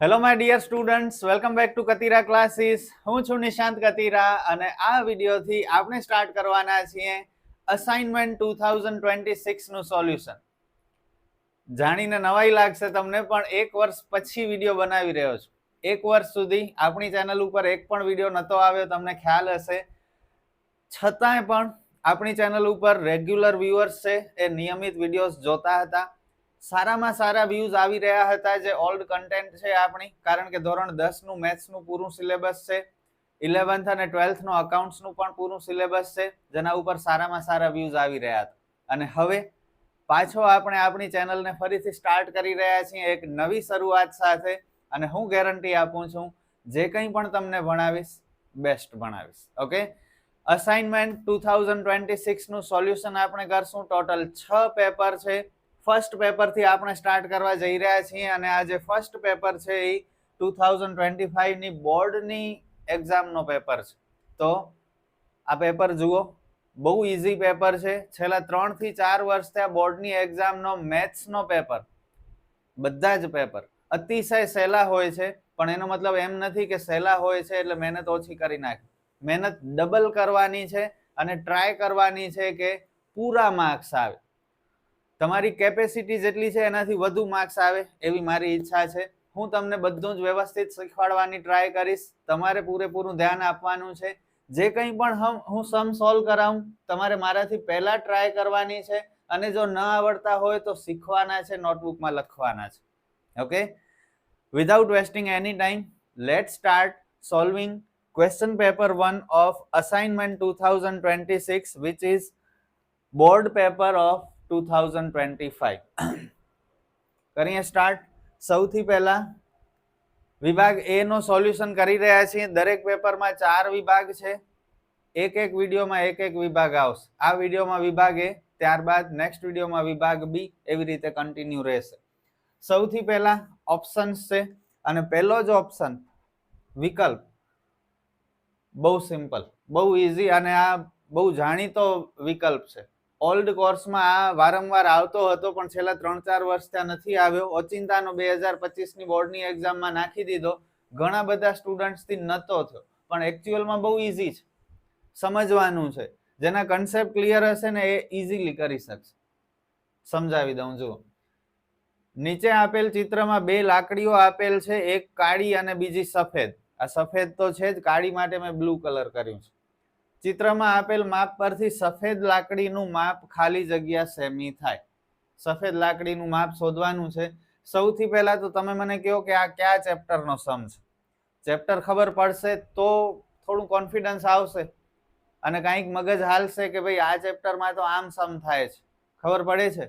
Hello my dear students, welcome back to Katira classes. હું છું નિશાંત કતીરા અને આ વિડીયોથી આપણે સ્ટાર્ટ કરવાના છીએ અસાઇનમેન્ટ 2026 નું સોલ્યુશન. જાણીને નવાઈ લાગશે તમને, પણ એક વર્ષ પછી વિડીયો બનાવી રહ્યો છું. એક વર્ષ સુધી આપણી ચેનલ ઉપર એક પણ વિડીયો નહોતો આવ્યો, તમને ખ્યાલ હશે. છતાંય પણ આપણી ચેનલ ઉપર રેગ્યુલર વ્યુઅર્સ છે, એ નિયમિત વિડીયોઝ જોતા હતા. સારામાં સારા વ્યૂઝ આવી રહ્યા હતા, જે ઓલ્ડ કન્ટેન્ટ છે આપણી, કારણ કે ધોરણ 10 નું મેથ્સ નું પૂરું સિલેબસ છે, 11th અને 12th નું અકાઉન્ટ્સ નું પણ પૂરું સિલેબસ છે, જેના ઉપર સારામાં સારા વ્યૂઝ આવી રહ્યા હતા. અને હવે પાછો આપણે આપણી ચેનલને ફરીથી સ્ટાર્ટ કરી રહ્યા છીએ એક નવી શરૂઆત સાથે. અને હું ગેરંટી આપું છું, જે કંઈ પણ તમને ભણાવીશ બેસ્ટ ભણાવીશ. ઓકે, અસાઇનમેન્ટ 2026 નું સોલ્યુશન આપણે કરશું. ટોટલ 6 પેપર છે. ફર્સ્ટ પેપર થી આપણે સ્ટાર્ટ કરવા જઈ રહ્યા છીએ, અને આ જે ફર્સ્ટ પેપર છે એ 2025 ની બોર્ડની એક્ઝામનો પેપર છે. તો આ પેપર જુઓ, બહુ ઈઝી પેપર છે. છેલ્લા 3 થી 4 વર્ષથી આ બોર્ડની એક્ઝામનો મેથ્સનો પેપર, બધા જ પેપર અતિશય સહેલા હોય છે. પણ એનો મતલબ એમ નથી કે સહેલા હોય છે એટલે મહેનત ઓછી કરી નાખી. મહેનત ડબલ કરવાની છે અને ટ્રાય કરવાની છે કે પૂરા માર્ક્સ આવે. તમારી કેપેસિટી જેટલી છે એનાથી વધુ માર્ક્સ આવે એવી મારી ઈચ્છા છે. હું તમને બધું જ વ્યવસ્થિત શીખવાડવાની ટ્રાય કરીશ. તમારે પૂરેપૂરું ધ્યાન આપવાનું છે. જે કંઈ પણ હું સમ સોલ્વ કરાવું, તમારે મારાથી પહેલા ટ્રાય કરવાની છે, અને જો ન આવડતા હોય તો શીખવાના છે, નોટબુકમાં લખવાના છે. Okay, without wasting any time, let's start solving question paper 1 of assignment 2026, which is board paper of 2025. કરીએ સ્ટાર્ટ. સૌથી પહેલા વિભાગ એ નો સોલ્યુશન કરી રહ્યા છીએ. દરેક પેપરમાં 4 વિભાગ છે. એક એક વિડીયોમાં એક એક વિભાગ આવશે. આ વિડીયોમાં વિભાગ એ, ત્યારબાદ નેક્સ્ટ વિડીયોમાં વિભાગ બી, એવી રીતે કન્ટિન્યુ રહેશે. સૌથી પહેલા ઓપ્શન્સ છે, અને પહેલો જ ઓપ્શન વિકલ્પ. બહુ સિમ્પલ, બહુ ઈઝી, અને આ બહુ જાણીતો વિકલ્પ છે. ઓલ્ડ કોર્સમાં આ વારંવાર આવતો હતો, પણ છેલ્લા 3-4 વર્ષ ત્યાં નથી આવ્યો. ઓચિંતાનો 2025 ની બોર્ડની એક્ઝામમાં નાખી દીધો. ઘણા બધા સ્ટુડન્ટ્સ થી નતો થયો, પણ એકચ્યુઅલમાં બહુ ઈઝી છે. સમજવાનું છે. જેના કન્સેપ્ટ ક્લિયર હશે ને એ ઈઝીલી કરી શકશે. સમજાવી દઉં. જુઓ, નીચે આપેલ ચિત્રમાં 2 લાકડીઓ આપેલ છે, એક કાળી અને બીજી સફેદ. આ સફેદ તો છે જ, કાળી માટે મેં બ્લુ કલર કર્યું છે. ચિત્રમાં આપેલ માપ પરથી સફેદ લાકડીનું માપ ખાલી જગ્યા સેમી થાય. સફેદ લાકડીનું માપ શોધવાનું છે. સૌથી પહેલા તો તમે મને કહો કે આ કયા ચેપ્ટરનો સમ છે. ચેપ્ટર ખબર પડશે તો થોડું કોન્ફિડન્સ આવશે, અને કંઈક મગજ હાલશે કે ભાઈ આ ચેપ્ટરમાં તો આમ સમ થાય છે. ખબર પડે છે?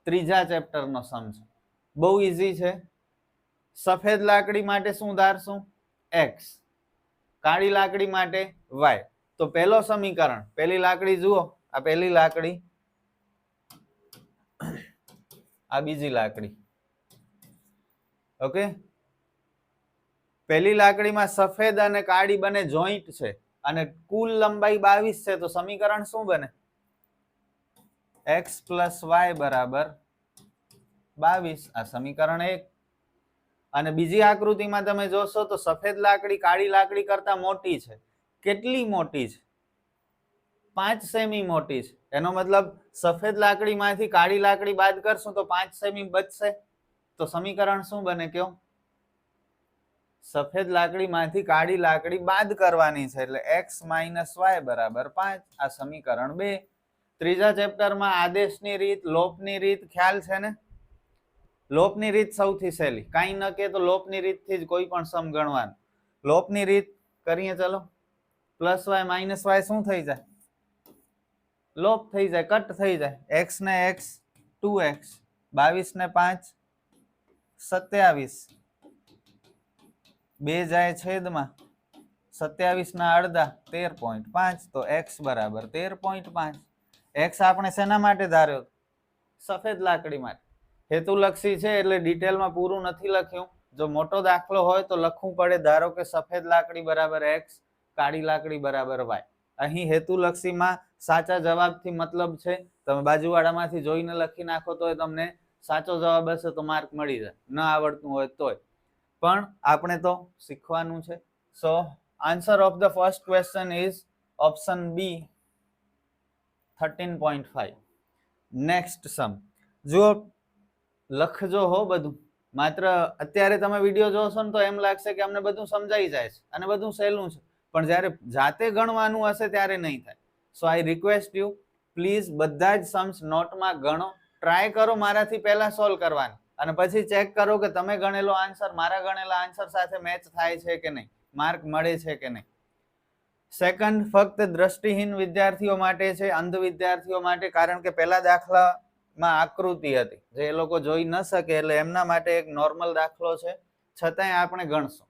ત્રીજા ચેપ્ટરનો સમ છે. બહુ ઈઝી છે. સફેદ લાકડી માટે શું ધારશું? x. કાળી લાકડી માટે y. તો પહેલો સમીકરણ, પહેલી લાકડી જુઓ, આ પહેલી લાકડી, આ બીજી લાકડી. ઓકે, પહેલી લાકડીમાં સફેદ અને કાળી બંને જોઈન્ટ છે, અને કુલ લંબાઈ 22 છે. તો સમીકરણ શું બને? x + y = 22. આ સમીકરણ 1. અને બીજી આકૃતિમાં તમે જોશો તો સફેદ લાકડી કાળી લાકડી કરતા મોટી છે. કેટલી મોટી છે? 5 સેમી મોટી છે. એનો મતલબ સફેદ લાકડીમાંથી કાળી લાકડી બાદ કરશું તો 5 સેમી બચશે. તો સમીકરણ શું બને કયો? સફેદ લાકડીમાંથી કાળી લાકડી બાદ કરવાની છે, એટલે x - y = 5. આ સમીકરણ 2. ત્રીજા ચેપ્ટરમાં આદેશની રીત, લોપની રીત ખ્યાલ છે ને? લોપની રીત સૌથી સહેલી. કાંઈ ન કે તો લોપની રીતથી જ કોઈ પણ સમ ગણવાનું. લોપની રીત કરીએ. ચલો, +y - y શું થઈ જાય? લોપ થઈ જાય, કટ થઈ જાય. x ને x 2x, 22 ને 5 27, 2 જાય છેદમાં, 27 ના અડધા 13.5. તો x = 13.5. x આપણે શેના માટે ધાર્યો? સફેદ લાકડી માટે. હેતુલક્ષી છે એટલે ડિટેલમાં પૂરું નથી લખ્યું. જો મોટો દાખલો હોય તો લખવું પડે. ધારો કે સફેદ લાકડી = x, કાળી લાકડી = y. અહીં હેતુલક્ષીમાં સાચા જવાબથી મતલબ છે. તમે બાજુવાળામાંથી જોઈને લખી નાખો તો તમને સાચો જવાબ હશે તો માર્ક મળી જાય, ન આવડતું હોય તોય, પણ આપણે તો શીખવાનું છે. So answer of the first question is option B 13.5. Next sum. જો લખજો હો બધું, માત્ર અત્યારે તમે વિડીયો જોશો ને તો એમ લાગશે કે અમને બધું સમજાઈ જાય છે અને બધું સહેલું છે, પણ જ્યારે જાતે ગણવાનું હશે ત્યારે નહીં થાય. સો આઈ રિક્વેસ્ટ યુ, પ્લીઝ બધા જ સમ્સ નોટમાં ગણો, ટ્રાય કરો મારાથી પહેલા સોલ્વ કરવાની, અને પછી ચેક કરો કે તમે ગણેલો આન્સર મારા ગણેલા આન્સર સાથે મેચ થાય છે કે નહીં, માર્ક મળે છે કે નહીં. સેકન્ડ, ફક્ત દ્રષ્ટિહીન વિદ્યાર્થીઓ માટે છે, અંધ વિદ્યાર્થીઓ માટે, કારણ કે પહેલા દાખલામાં આકૃતિ હતી જે એ લોકો જોઈ ન શકે, એટલે એમના માટે એક નોર્મલ દાખલો છે, છતાંય આપણે ગણશું.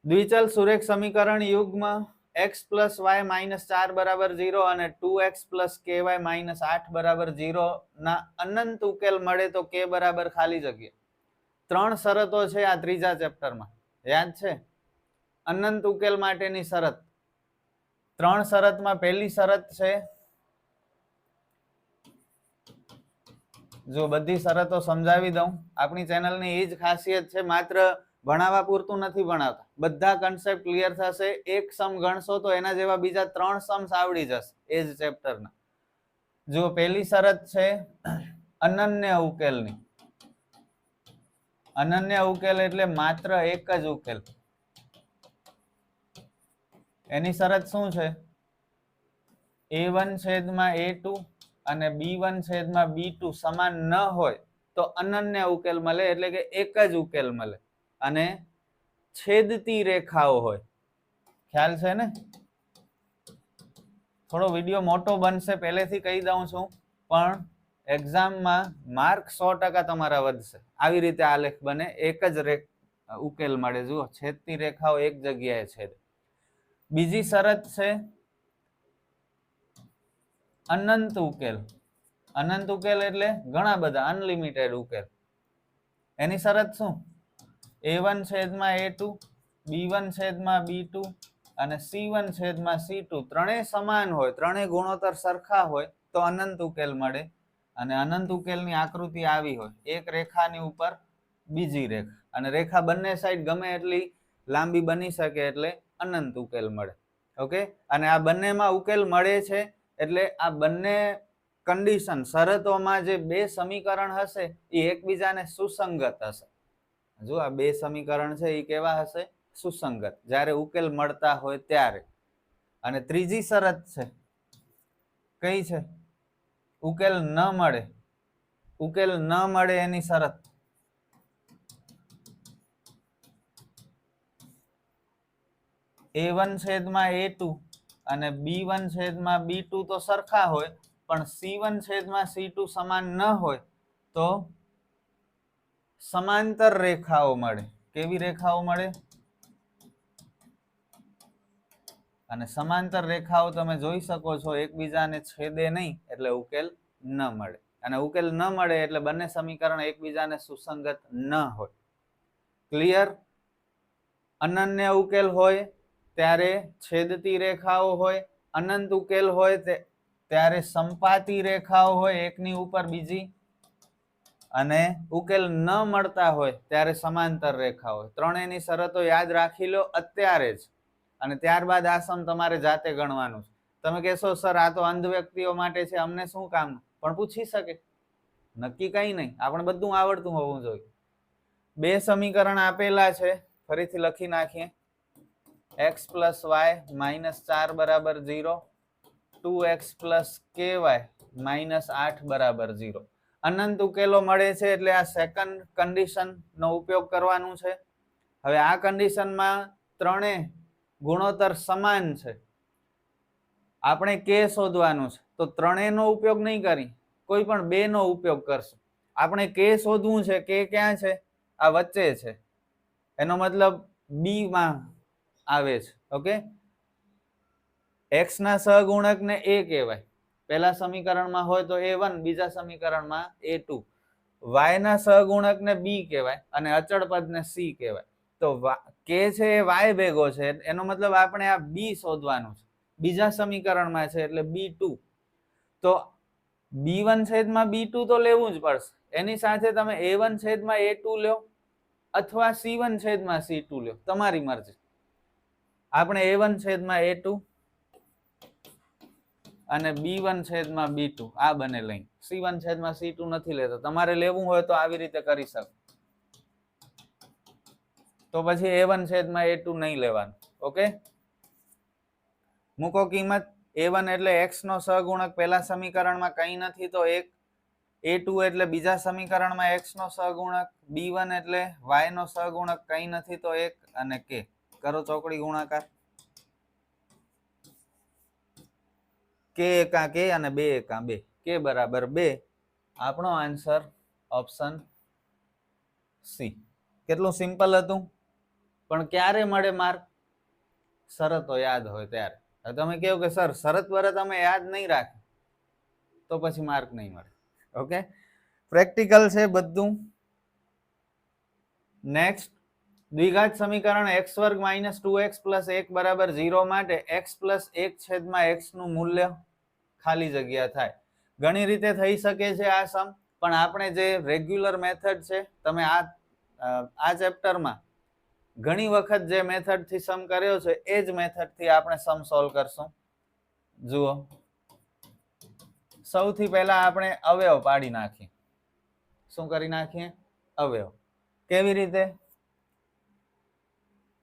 દ્વિચલ સુરેખ સમીકરણ યુગ્મ x + y - 4 = 0 અને 2x + ky - 8 = 0 ના અનંત ઉકેલ મળે તો k બરાબર ખાલી જગ્યા. 3 શરતો છે આ ત્રીજા ચેપ્ટરમાં, યાદ છે? અનંત ઉકેલ માટેની શરત. 3 શરતમાં પહેલી શરત છે, જો બધી શરતો સમજાવી દઉં, આપણી ચેનલની એ જ ખાસિયત છે, માત્ર ભણાવવા પૂરતું નથી ભણાવતા, બધા કન્સેપ્ટ ક્લિયર થશે. એક સમ ગણશો તો એના જેવા બીજા 3 સમ્સ આવડી જશે એ જ ચેપ્ટરના. જો પહેલી શરત છે અનન્ય ઉકેલની. અનન્ય ઉકેલ એટલે માત્ર એક જ ઉકેલ. એની શરત શું છે? a1/a2 અને b1/b2 સમાન ન હોય તો અનન્ય ઉકેલ મળે, એટલે કે એક જ ઉકેલ મળે, અને છેદતી રેખાઓ હોય. ખ્યાલ છે ને? થોડો વિડીયો મોટો બનશે, પહેલેથી કહી દઉં છું, પણ એક્ઝામમાં માર્ક 100% તમારા વધશે. આવી રીતે આલેખ બને, એક જ ઉકેલ મળે. જુઓ, છેદતી રેખાઓ એક જગ્યાએ છેદે. બીજી શરત છે અનંત ઉકેલ. અનંત ઉકેલ એટલે ઘણા બધા, અનલિમિટેડ ઉકેલ. એની શરત શું? a1/a2 b1/b2 અને c1/c2 ત્રણેય સમાન હોય, ત્રણેય ગુણોત્તર સરખા હોય તો અનંત ઉકેલ મળે. અને અનંત ઉકેલની આકૃતિ આવી હોય, એક રેખાની ઉપર બીજી રેખા, અને રેખા બંને સાઈડ ગમે એટલી લાંબી બની શકે, એટલે અનંત ઉકેલ મળે. ઓકે, અને આ બંનેમાં ઉકેલ મળે છે એટલે આ બંને કન્ડિશન, શરતોમાં જે બે સમીકરણ હશે એ એકબીજાને સુસંગત હશે. જો આ બે સમીકરણ છે એ કેવા હશે? સુસંગત, જ્યારે ઉકેલ મળતા હોય ત્યારે. અને ત્રીજી શરત છે, કઈ છે? ઉકેલ ન મળે. ઉકેલ ન મળે એની શરત. a1/a2 અને b1/b2 તો સરખા હોય, પણ c1/c2 સમાન ન હોય તો સમાંતર રેખાઓ મળે. કેવી રેખાઓ મળે? અને સમાંતર રેખાઓ તમે જોઈ શકો છો એકબીજાને છેદે નહીં, એટલે ઉકેલ ન મળે. અને ઉકેલ ન મળે એટલે બંને સમીકરણ એકબીજાને સુસંગત ન હોય. ક્લિયર? અનન્ય ઉકેલ હોય ત્યારે છેદતી રેખાઓ હોય, અનંત ઉકેલ હોય ત્યારે સંપાતી રેખાઓ હોય એકની ઉપર બીજી, અને ઉકેલ ન મળતા હોય ત્યારે સમાંતર રેખા હોય. ત્રણેયની શરતો યાદ રાખી લો અત્યારે જ, અને ત્યારબાદ આ સમ તમારે જાતે ગણવાનું છે. તમે કહેશો સર આ તો અંધ વ્યક્તિઓ માટે છે, અમને શું કામ? પણ પૂછી શકે, નક્કી કઈ નહીં, આપણે બધું આવડતું હોવું જોઈએ. બે સમીકરણ આપેલા છે, ફરીથી લખી નાખીએ. x + y - 4 = 0, 2x + ky - 8 = 0. અનંત ઉકેલો મળે છે એટલે આ સેકન્ડ કન્ડિશન નો ઉપયોગ કરવાનું છે. હવે આ કન્ડિશનમાં ત્રણેય ગુણોત્તર સમાન છે, આપણે k શોધવાનું છે, તો ત્રણેયનો ઉપયોગ નહીં કરી, કોઈ પણ બે નો ઉપયોગ કરશું. આપણે k શોધવું છે, k ક્યાં છે? આ વચ્ચે છે, એનો મતલબ b માં આવે છે. ઓકે, x ના સહગુણકને a કહેવાય, પહેલા સમીકરણમાં હોય તો a1, બીજા સમીકરણમાં a2. y ના સહગુણકને b કહેવાય અને અચળ પદને c કહેવાય. તો k છે એ y ભેગો છે, એનો મતલબ આપણે આ b શોધવાનું છે, બીજા સમીકરણમાં છે એટલે b2. તો b1/b2 તો લેવું જ પડશે, એની સાથે તમે a1 છેદમાં a2 લ્યો અથવા c1 છેદમાં c2 લ્યો, તમારી મરજી. આપણે a1 છેદમાં a2 અને b1 છેદમાં b2 આ બને લઈ. c1 છેદમાં c2 નથી લેતો. તમારે લેવું હોય તો આવી રીતે કરી શકો. તો પછી a1 છેદમાં a2 નહીં લેવાનું. ઓકે, મૂકો કિંમત. a1 એટલે x નો સહગુણક પહેલા સમીકરણમાં કંઈ નથી તો 1, a2 એટલે બીજા સમીકરણમાં x નો સહગુણક, b1 એટલે y નો સહગુણક કંઈ નથી તો 1 અને k. કરો ચોકડી ગુણાકાર. k એકા k અને 2 એકા 2, k બરાબર 2. આપણો આન્સર ઓપ્શન સી. કેટલું સિમ્પલ હતું. પણ ક્યારે મળે માર્ક? શરતો યાદ હોય ત્યારે. તમે કહો કે સર શરત વરત અમે યાદ નહીં રાખે તો પછી માર્ક નહીં મળે. ઓકે, પ્રેક્ટિકલ છે બધું. નેક્સ્ટ, દ્વિઘાત સમીકરણ x વર્ગ માઇનસ 2x પ્લસ 1 બરાબર 0 માટે x પ્લસ 1 છેદમાં x નું મૂલ્ય ખાલી જગ્યા થાય. ઘણી રીતે થઈ શકે છે આ સમ, પણ આપણે જે રેગ્યુલર મેથડ છે, તમે આ ચેપ્ટરમાં ઘણી વખત જે મેથડ થી સમ કર્યો છે એ જ મેથડ થી આપણે સમ સોલ્વ કરશું. જુઓ, સૌથી પહેલા આપણે અવયવ પાડી નાખીએ. શું કરી નાખીએ? અવયવ. કેવી રીતે?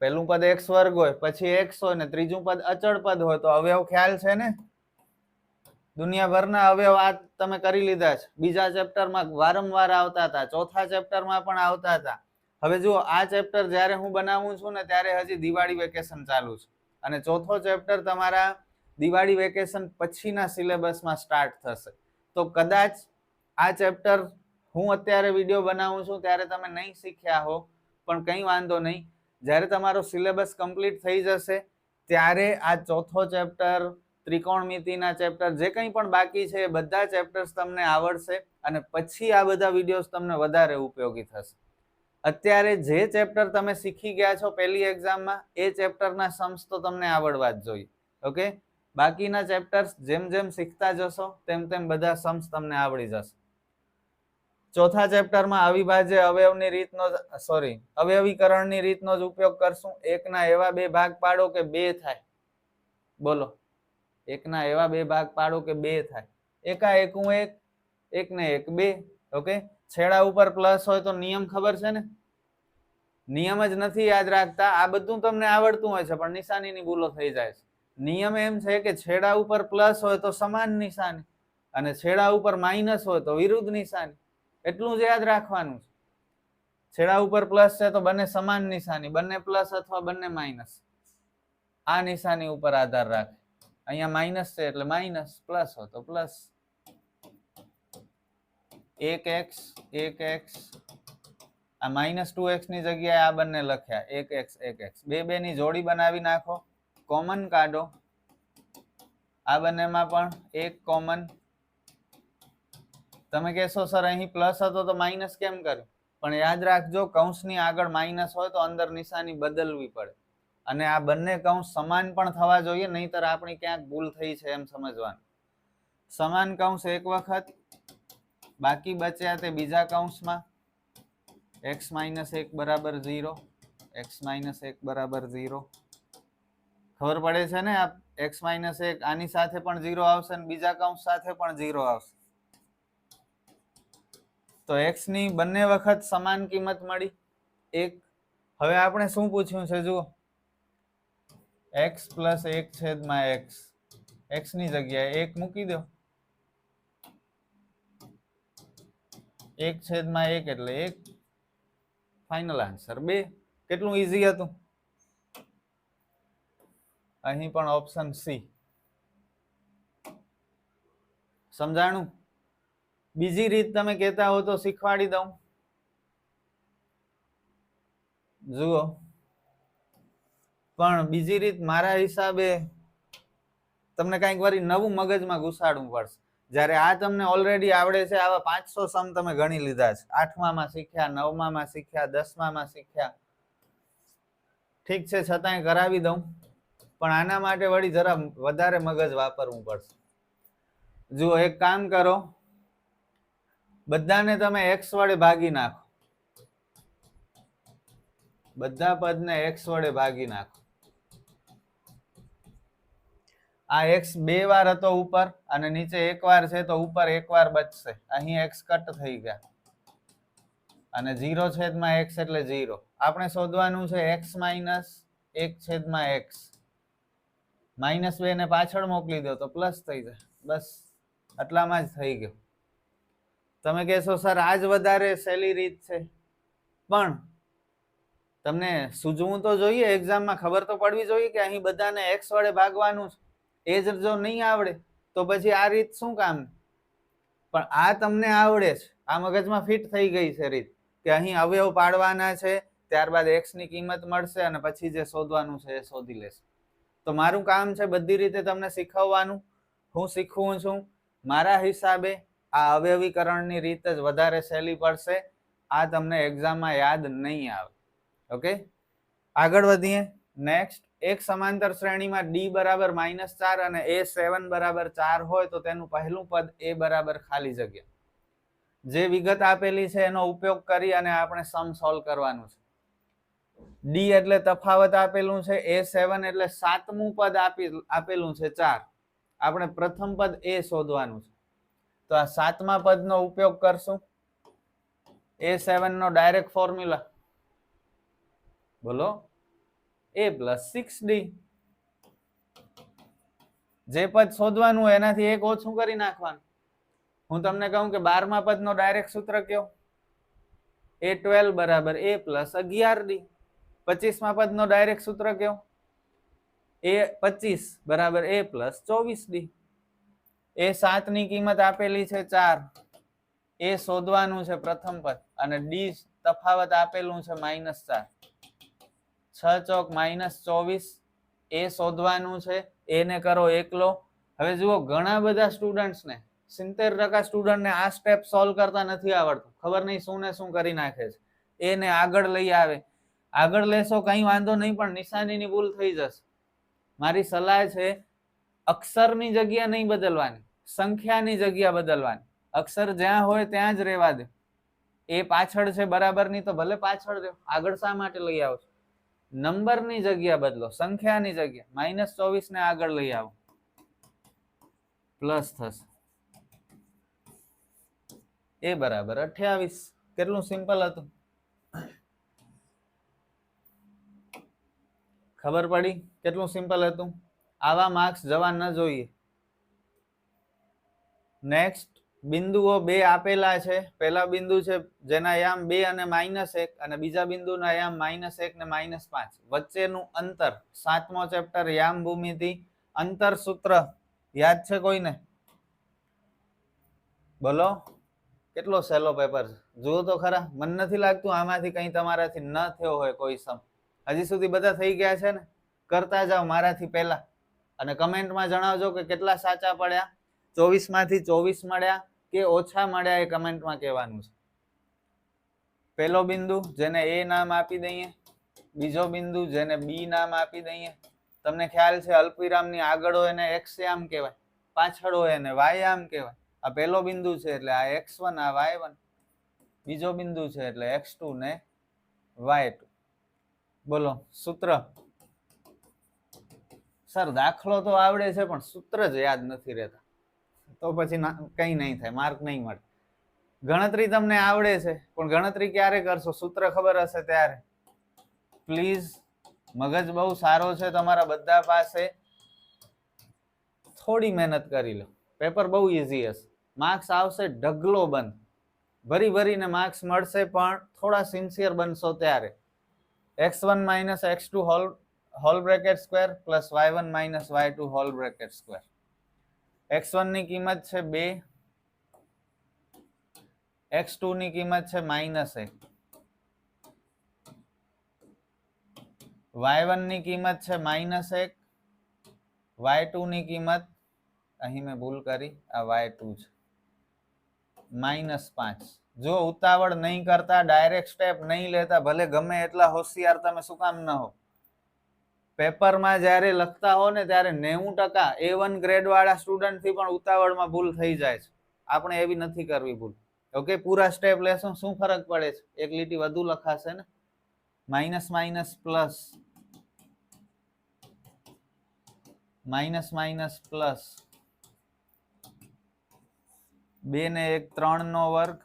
પહેલું પદ x વર્ગ હોય, પછી x હોય ને ત્રીજું પદ અચળ પદ હોય તો અવયવ ખ્યાલ છે ને? દુનિયાભરના અવયવ આ તમે કરી લીધા છે. બીજા ચેપ્ટરમાં વારંવાર આવતા હતા, ચોથા ચેપ્ટરમાં પણ આવતા હતા. હવે જુઓ, આ ચેપ્ટર જ્યારે હું બનાવું છું ને ત્યારે હજી દિવાળી વેકેશન ચાલુ છે અને ચોથો ચેપ્ટર તમારા દિવાળી વેકેશન પછીના સિલેબસમાં સ્ટાર્ટ થશે. તો કદાચ આ ચેપ્ટર હું અત્યારે વિડીયો બનાવું છું ત્યારે તમે નહીં શીખ્યા હો, પણ કંઈ વાંધો નહીં. જ્યારે તમારો સિલેબસ કમ્પ્લીટ થઈ જશે ત્યારે આ ચોથો ચેપ્ટર, ત્રિકોણમિતિના ચેપ્ટર, જે કંઈ પણ બાકી છે એ બધા ચેપ્ટર્સ તમને આવડશે અને પછી આ બધા વિડીયોઝ તમને વધારે ઉપયોગી થશે. અત્યારે જે ચેપ્ટર તમે શીખી ગયા છો પહેલી એક્ઝામમાં એ ચેપ્ટરના સમ્સ તો તમને આવડવા જ જોઈએ. ઓકે, બાકીના ચેપ્ટર્સ જેમ જેમ શીખતા જશો તેમ તેમ બધા સમ્સ તમને આવડી જશે. ચોથા ચેપ્ટરમાં અવિભાજ્ય અવયવની રીતનો અવયવીકરણની રીતનો જ ઉપયોગ કરશું. એકના એવા બે ભાગ પાડો કે બે થાય. બોલો, એકના એવા બે ભાગ પાડો કે બે થાય. એકા એકું એક, એક ને એક બે. ઓકે, છેડા ઉપર પ્લસ હોય તો નિયમ ખબર છે ને? નિયમ જ નથી યાદ રાખતા. આ બધું તમને આવડતું હોય છે પણ નિશાનીની ભૂલો થઈ જાય છે. નિયમ એમ છે કે છેડા ઉપર પ્લસ હોય તો સમાન નિશાની અને છેડા ઉપર માઇનસ હોય તો વિરુદ્ધ નિશાની. એટલું જ યાદ રાખવાનું છે. છેડા ઉપર પ્લસ છે તો બંને સમાન નિશાની, બંને પ્લસ અથવા બંને માઇનસ. આ નિશાની ઉપર આધાર રાખે. અહીંયા માઇનસ છે એટલે માઇનસ, પ્લસ હોય તો પ્લસ. 1x 1x, આ માઇનસ 2x ની જગ્યાએ આ બંને લખ્યા 1x 1x. બે ની જોડી બનાવી નાખો, કોમન કાઢો. આ બંનેમાં પણ એક કોમન. તમે કહેશો સર અહીં પ્લસ હતો તો માઇનસ કેમ કર્યું? પણ યાદ રાખજો, કૌંસની આગળ માઇનસ હોય તો અંદર નિશાની બદલવી પડે અને આ બંને કૌંસ સમાન પણ થવા જોઈએ, નહીતર આપણી ક્યાંક ભૂલ થઈ છે એમ સમજવાનું. સમાન કૌંસ એક વખત, બાકી બચ્યા તે બીજા કૌંસમાં. x - 1 બરાબર 0, x - 1 બરાબર 0. ખબર પડે છે ને? આ x - 1 આની સાથે પણ 0 આવશે અને બીજા કૌંસ સાથે પણ 0 આવશે. તો x ની બંને વખત સમાન કિંમત મળી 1. હવે આપણે શું પૂછ્યું છે જુઓ, x પ્લસ 1 છેદમાં x. x ની જગ્યાએ 1 મૂકી દો. 1 છેદમાં 1 એટલે 1. Final answer 2. કેટલું ઈઝી હતું. અહીં પણ ઓપ્શન સી. સમજાણું? બીજી રીત તમે કહેતા હો તો શીખવાડી દઉં. જુઓ, પણ બીજી રીત મારા હિસાબે તમને કંઈક વાર નવું મગજમાં ઘુસાડવું પડશે. જ્યારે આ તમને ઓલરેડી આવડે છે, આવા 500 સમ તમે ગણી લીધા છે. 8મામાં શીખ્યા, 9મામાં શીખ્યા, 10મામાં શીખ્યા. ઠીક છે, છતાંય કરાવી દઉં, પણ આના માટે વળી જરા વધારે મગજ વાપરવું પડશે. જુઓ, એક કામ કરો, બધાને તમે x વડે ભાગી નાખો, બધા પદને x વડે ભાગી નાખો. આ x 2 વાર હતો ઉપર અને નીચે 1 વાર છે તો ઉપર 1 વાર બચશે. અહીં x કટ થઈ ગયા અને 0/x એટલે 0. આપણે શોધવાનું છે x માઇનસ 1/x. -2 ને પાછળ મોકલી દો તો પ્લસ થઈ જાય. બસ આટલામાં જ થઈ ગયું. તમે કહેશો સર આ જ વધારે સહેલી રીત છે, પણ તમને સૂઝવું તો જોઈએ, એક્ઝામમાં ખબર તો પડવી જોઈએ કે અહીં બધાને x વડે ભાગવાનું છે. એ જ જો નહીં આવડે તો પછી આ રીત શું કામ? પણ આ તમને આવડે છે, આ મગજમાં ફિટ થઈ ગઈ છે રીત કે અહીં અવયવ પાડવાના છે, ત્યારબાદ x ની કિંમત મળશે અને પછી જે શોધવાનું છે એ શોધી લેશે. તો મારું કામ છે બધી રીતે તમને શીખવવાનું. હું શીખવું છું મારા હિસાબે આ અવયવીકરણની રીત જ વધારે સહેલી પડશે. આ તમને એક્ઝામમાં યાદ નહીં આવે. ઓકે, આગળ વધીએ. નેક્સ્ટ, એક સમાંતર શ્રેણીમાં d બરાબર -4 અને a7 બરાબર 4 હોય તો તેનું પહેલું પદ a બરાબર ખાલી જગ્યા. જે વિગત આપેલી છે એનો ઉપયોગ કરી અને આપણે સમ સોલ્વ કરવાનું છે. d એટલે તફાવત આપેલું છે, a7 એટલે સાતમું પદ આપેલું છે 4. આપણે પ્રથમ પદ a શોધવાનું છે. તો આ સાતમા પદનો ઉપયોગ કરશું. a7 નો ડાયરેક્ટ ફોર્મ્યુલા બોલો, a + 6d. જે પદ શોધવાનું હોય એનાથી એક ઓછું કરી નાખવાનું. હું તમને કહું કે 12મા પદનો ડાયરેક્ટ સૂત્ર કયો? a12 બરાબર a + 11d. 25મા પદનો ડાયરેક્ટ સૂત્ર કયો? a25 બરાબર a + 24d. a7 ની કિંમત આપેલી છે 4. એ શોધવાનું છે પ્રથમ પદ અને d તફાવત આપેલું છે -4. 6 ચોક -24. એ શોધવાનું છે, એને કરો એકલો. હવે જુઓ, ઘણા બધા સ્ટુડન્ટ્સને 70% સ્ટુડન્ટને આ સ્ટેપ સોલ્વ કરતા નથી આવડતું. ખબર નહીં શું ને શું કરી નાખે છે. એને આગળ લઈ આવે. આગળ લેશો કઈ વાંધો નહીં, પણ નિશાનીની ભૂલ થઈ જશે. મારી સલાહ છે અક્ષરની જગ્યા નહીં બદલવાની, સંખ્યાની જગ્યા બદલવાની. અક્ષર જ્યાં હોય ત્યાં જ રહેવા દે. એ પાછળ છે બરાબરની તો ભલે પાછળ દો, આગળ શા માટે લઈ આવો છો? નંબરની જગ્યા બદલો, સંખ્યાની જગ્યા. -24 ને આગળ લઈ આવો, પ્લસ થશે. એ બરાબર 28. કેટલું સિમ્પલ હતું. ખબર પડી કેટલું સિમ્પલ હતું? આવા માર્ક્સ જવા ન જોઈએ. નેક્સ્ટ, બિંદુઓ 2 આપેલા છે. પહેલા બિંદુ છે જેના યામ 2 અને -1 અને બીજા બિંદુના યામ -1 ને -5. વચ્ચેનું અંતર. 7મો ચેપ્ટર યામ ભૂમિતિ. અંતર સૂત્ર યાદ છે કોઈને? બોલો, કેટલો સહેલો પેપર છે. જુઓ તો ખરા. મને નથી લાગતું આમાંથી કઈ તમારાથી ન થયો હોય કોઈ સમ. હજી સુધી બધા થઈ ગયા છે ને? કરતા જાઓ મારાથી પહેલા અને કમેન્ટમાં જણાવજો કે કેટલા સાચા પડ્યા. 24 માંથી 24 મળ્યા કે ઓછા મળ્યા, એ કમેન્ટમાં કહેવાનું છે. પહેલો બિંદુ જેને a નામ આપી દઈએ, બીજો બિંદુ જેને b નામ આપી દઈએ. તમને ખ્યાલ છે અલ્પવિરામની આગળ હોય એને x યામ કહેવાય, પાછળ હોય એને y યામ કહેવાય. આ પહેલો બિંદુ છે એટલે આ x1, આ y1. બીજો બિંદુ છે એટલે x2 ને y2. બોલો સૂત્ર. સર દાખલો તો આવડે છે પણ સૂત્ર જ યાદ નથી રહેતા. તો પછી કઈ નહીં થાય, માર્ક નહીં મળે. ગણતરી તમને આવડે છે પણ ગણતરી ક્યારે કરશો? સૂત્ર ખબર હશે ત્યારે. પ્લીઝ, મગજ બહુ સારો છે તમારા બધા પાસે, થોડી મહેનત કરી લો. પેપર બહુ ઈઝી હશે. માર્ક્સ આવશે ઢગલો બંધ, ભરી ભરીને માર્ક્સ મળશે, પણ થોડા સિન્સિયર બનશો ત્યારે. x1 - x2 whole bracket square plus y1 - y2 whole bracket square. x1 ની કિંમત છે 2, x2 ની કિંમત છે -1, y1 ની કિંમત છે -1, y2 ની કિંમત, અહીં મેં ભૂલ કરી, આ y2 છે, -5. જો ઉતાવળ નહીં કરતા, ડાયરેક્ટ સ્ટેપ નહીં લેતા, ભલે ગમે એટલા હોશિયાર તમે શું કામ ન હો, પેપરમાં જ્યારે લખતા હો ને ત્યારે 90% A1 ગ્રેડ વાળા સ્ટુડન્ટ થી પણ ઉતાવળમાં ભૂલ થઈ જાય છે. આપણે એવી નથી કરવી ભૂલ. ઓકે, પૂરા સ્ટેપ લેશું શું ફરક પડે છે, એક લીટી વધુ લખાશે ને, minus minus plus, minus minus plus, 2 ને 1 3 નો વર્ગ,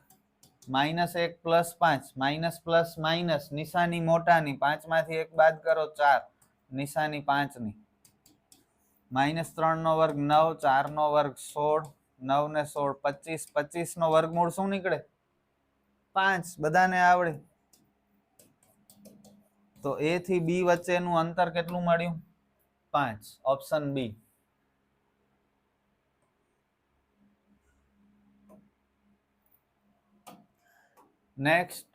-1 પ્લસ 5, માઇનસ પ્લસ માઇનસ, નિશાની મોટાની, 5 માંથી 1 બાદ કરો 4, નિશાની 5 ની, -3 નો વર્ગ 9, 4 નો વર્ગ 16, 9 ને 16 25, 25 નો વર્ગમૂળ શું નીકળે 5, બધાને આવડે. તો એ થી બી વચ્ચેનું અંતર કેટલું મળ્યું 5, ઓપ્શન બી. નેક્સ્ટ,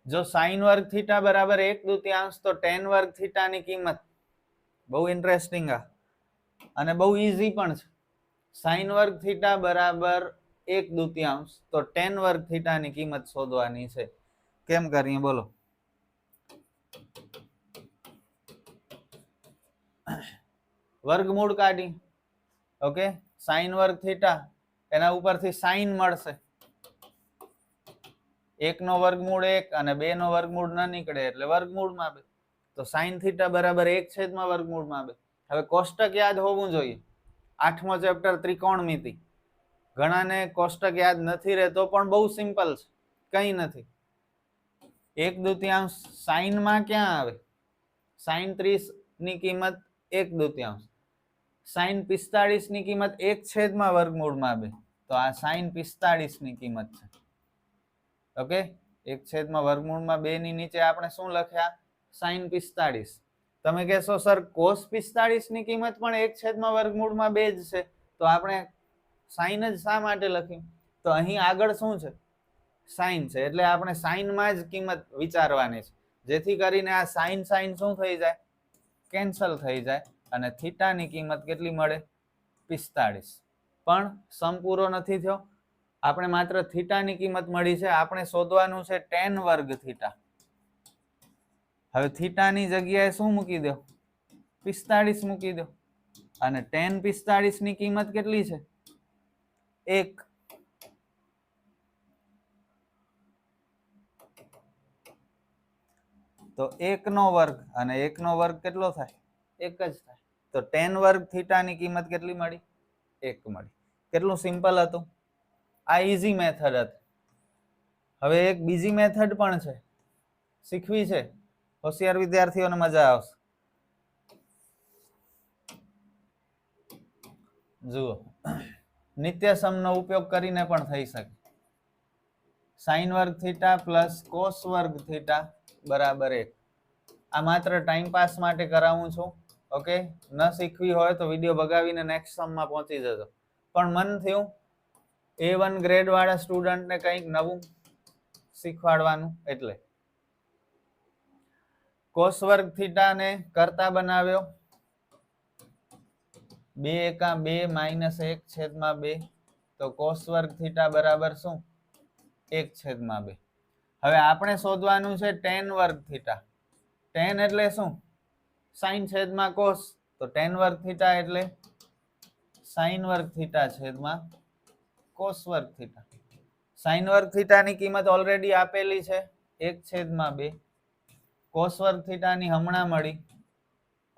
જો સાइन વર્ગ થીટા બરાબર 1/2 તો tan વર્ગ થીટા ની કિંમત, બહુ ઇન્ટરેસ્ટિંગ આ અને બહુ ઈઝી પણ છે. સાइन વર્ગ થીટા બરાબર 1/2 તો tan વર્ગ થીટા ની કિંમત શોધવાની છે. કેમ કરીએ બોલો? વર્ગમૂળ કાઢી, ઓકે, સાइन વર્ગ થીટા એના ઉપરથી સાइन મળશે, 1 નો વર્ગમૂળ 1 અને 2 નો વર્ગમૂળ ન નીકળે એટલે વર્ગમૂળમાં 2, તો સાइन થીટા બરાબર 1/વર્ગમૂળમાં 2. હવે કોષ્ટક યાદ હોવું જોઈએ. 8મો ચેપ્ટર ત્રિકોણમિતિ, ઘણાને કોષ્ટક યાદ નથી રહેતો પણ બહુ સિમ્પલ છે, કઈ નથી. 1/2 સાइन માં ક્યાં આવે, સાइन 30 ની કિંમત 1/2, સાइन 45 ની કિંમત 1/વર્ગમૂળમાં 2, તો આ સાइन 45 ની કિંમત છે. ઓકે, 1/વર્ગમૂળમાં 2 ની નીચે આપણે શું લખ્યા સાइन 45. તમે કહેશો સર cos 45 ની કિંમત પણ 1/વર્ગમૂળમાં 2 જ છે, તો આપણે સાइन જ શા માટે લખ્યું? તો અહીં આગળ શું છે સાइन છે, એટલે આપણે સાइन માં જ કિંમત વિચારવાની છે, જેથી કરીને આ સાइन સાइन શું થઈ જાય કેન્સલ થઈ જાય અને થીટા ની કિંમત કેટલી મળે 45. પણ સમ પૂરો નથી થયો, આપણે માત્ર થીટા ની કિંમત મળી છે, આપણે શોધવાનું છે tan વર્ગ થીટા. હવે થીટા ની જગ્યાએ શું મૂકી દો 45 મૂકી દો અને tan 45 ની કિંમત કેટલી છે 1. તો 1 નો વર્ગ અને 1 નો વર્ગ કેટલો થાય 1 જ થાય, તો tan વર્ગ થીટા ની કિંમત કેટલી મળી 1 મળી. કેટલું સિમ્પલ હતું, આ ઈઝી મેથડ હતી. હવે એક બીજી મેથડ પણ છે, શીખવી છે, હોશિયાર વિદ્યાર્થીઓને મજા આવશે. જુઓ, નિત્યસમ નો ઉપયોગ કરીને પણ થઈ શકે. સાइन વર્ગ થીટા પ્લસ કોસ વર્ગ થીટા બરાબર 1. આ માત્ર ટાઈમ પાસ માટે કરાવું છું, ઓકે. ન શીખવી હોય તો વિડીયો ભગાવીને નેક્સ્ટ સમમાં પહોંચી જજો. પણ મન થયું A1 ગ્રેડ વાળા સ્ટુડન્ટને કંઈક નવું શીખવાડવાનું, એટલે કોસ વર્ગ થીટા ને કરતા બનાવ્યો 2 એકા 2 માઇનસ 1/2, તો કોસ વર્ગ થીટા બરાબર શું 1/2. હવે આપણે શોધવાનું છે tan વર્ગ થીટા. tan એટલે શું sin છેદમાં cos, તો tan વર્ગ થીટા એટલે sin વર્ગ થીટા છેદમાં cos વર્ગ થીટા. sin વર્ગ થીટા ની કિંમત ઓલરેડી આપેલી છે 1/2, cos વર્ગ થીટા ની હમણાં મળી,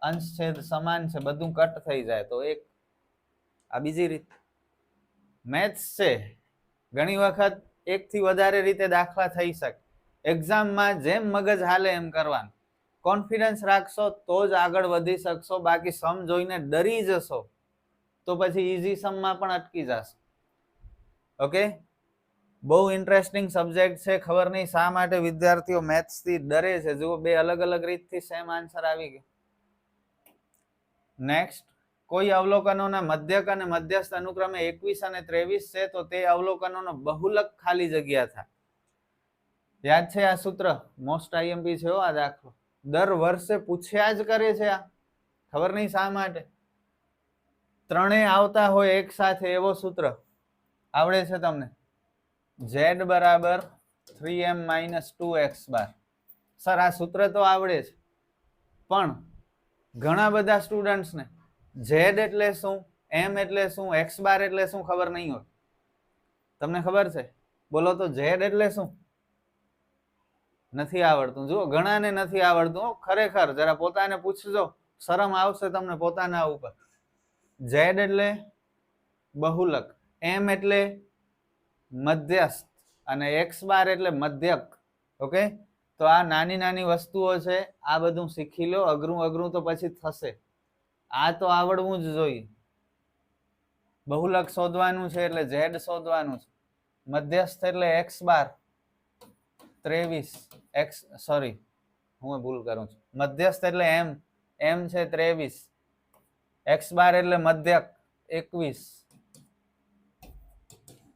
અંશ છેદ સમાન છે, બધું કટ થઈ જાય તો 1. આ બીજી રીત મેથ્સ છે, ઘણી વખત એક થી વધારે રીતે દાખલા થઈ શકે. એક્ઝામમાં જેમ મગજ હાલે એમ કરવાનું, કોન્ફિડન્સ રાખશો તો જ આગળ વધી શકશો, બાકી સમ જોઈને ડરી જશો તો પછી ઈઝી સમમાં પણ અટકી જશો. ઓકે, બહુ ઇન્ટરેસ્ટિંગ સબ્જેક્ટ છે, ખબર નહીં શા માટે વિદ્યાર્થીઓ મેથ્સ થી ડરે છે. જુઓ, 2 અલગ અલગ રીતથી સેમ આન્સર આવી ગયો. નેક્સ્ટ, કોઈ અવલોકનોના મધ્યક અને મધ્યસ્થ અનુક્રમે 21 અને 23 છે, તો તે અવલોકનોનો બહુલક ખાલી જગ્યા થાય. યાદ છે આ સૂત્ર? મોસ્ટ આઈએમપી છે આ દાખલો, દર વર્ષે પૂછ્યા જ કરે છે આ, ખબર નહીં શા માટે. ત્રણેય આવતા હોય એક સાથે એવો સૂત્ર આવડે છે તમને, z બરાબર 3m - 2x બાર. સર આ સૂત્ર તો આવડે છે, પણ ઘણા બધા સ્ટુડન્ટ્સને z એટલે શું એમ એટલે શું, એક્સ બાર એટલે શું ખબર નહીં હોય? તમને ખબર છે? બોલો તો. ઝેડ એટલે શું? નથી આવડતું. જુઓ, ઘણાને નથી આવડતું. ખરેખર જરા પોતાને પૂછજો, શરમ આવશે તમને પોતાના ઉપર. ઝેડ એટલે બહુલક, એમ એટલે મધ્યસ્થ અને એક્સ બાર એટલે મધ્યક. ઓકે, તો આ નાની નાની વસ્તુઓ છે, આ બધું શીખી લો. અઘરું અઘરું તો પછી થશે, આ તો આવડવું જ જોઈએ. બહુલક શોધવાનું છે એટલે ઝેડ શોધવાનું છે. મધ્યસ્થ એટલે એક્સ બાર 23 એક્સ, સોરી હું ભૂલ કરું છું. મધ્યસ્થ એટલે એમ છે 23, એક્સ બાર એટલે મધ્યક 21.